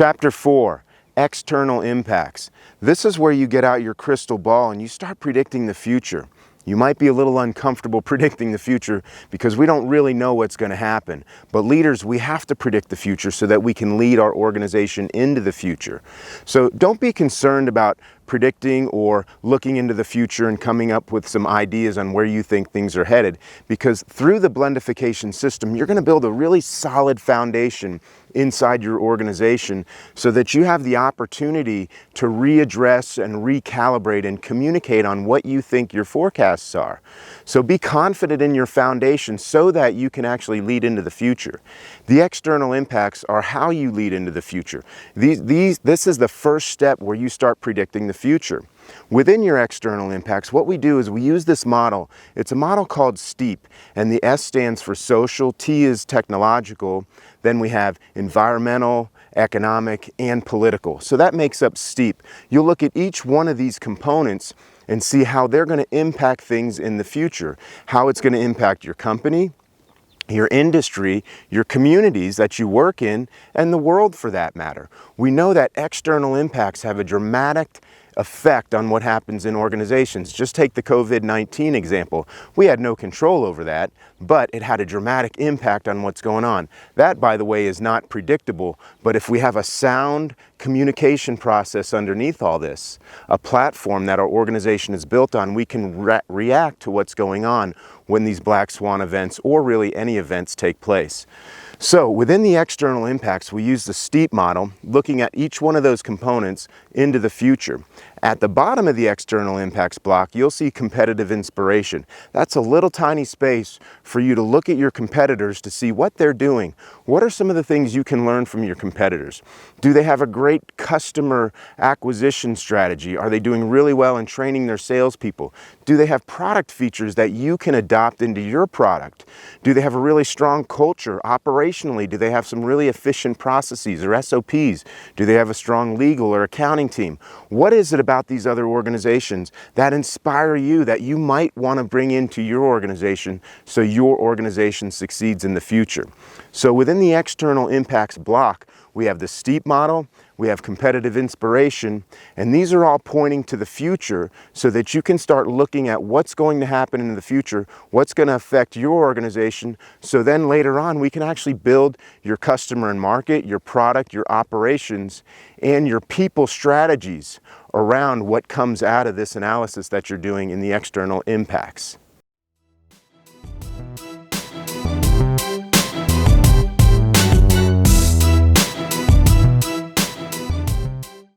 Chapter 4, external impacts. This is where you get out your crystal ball and you start predicting the future. You might be a little uncomfortable predicting the future because we don't really know what's going to happen. But leaders, we have to predict the future so that we can lead our organization into the future. So don't be concerned about predicting or looking into the future and coming up with some ideas on where you think things are headed, because through the Blendification system, you're going to build a really solid foundation inside your organization so that you have the opportunity to readdress and recalibrate and communicate on what you think your forecasts are. So be confident in your foundation so that you can actually lead into the future. The external impacts are how you lead into the future. This is the first step where you start predicting the future. Within your external impacts, what we do is we use this model. It's a model called STEEP, and the S stands for social, T is technological, then we have environmental, economic, and political. So that makes up STEEP. You'll look at each one of these components and see how they're going to impact things in the future, how it's going to impact your company, your industry, your communities that you work in, and the world for that matter. We know that external impacts have a dramatic effect on what happens in organizations. Just take the COVID-19 example. We had no control over that, but it had a dramatic impact on what's going on. That, by the way, is not predictable, but if we have a sound communication process underneath all this, a platform that our organization is built on, we can react to what's going on when these black swan events, or really any events, take place. So within the external impacts, we use the STEEP model, looking at each one of those components into the future. At the bottom of the external impacts block, you'll see competitive inspiration. That's a little tiny space for you to look at your competitors to see what they're doing. What are some of the things you can learn from your competitors? Do they have a great customer acquisition strategy? Are they doing really well in training their salespeople? Do they have product features that you can adopt into your product? Do they have a really strong culture operationally? Do they have some really efficient processes or SOPs? Do they have a strong legal or accounting team? What is it about these other organizations that inspire you that you might want to bring into your organization so your organization succeeds in the future? So within the external impacts block, we have the STEEP model, we have competitive inspiration, and these are all pointing to the future so that you can start looking at what's going to happen in the future, what's going to affect your organization, so then later on we can actually build your customer and market, your product, your operations, and your people strategies around what comes out of this analysis that you're doing in the external impacts.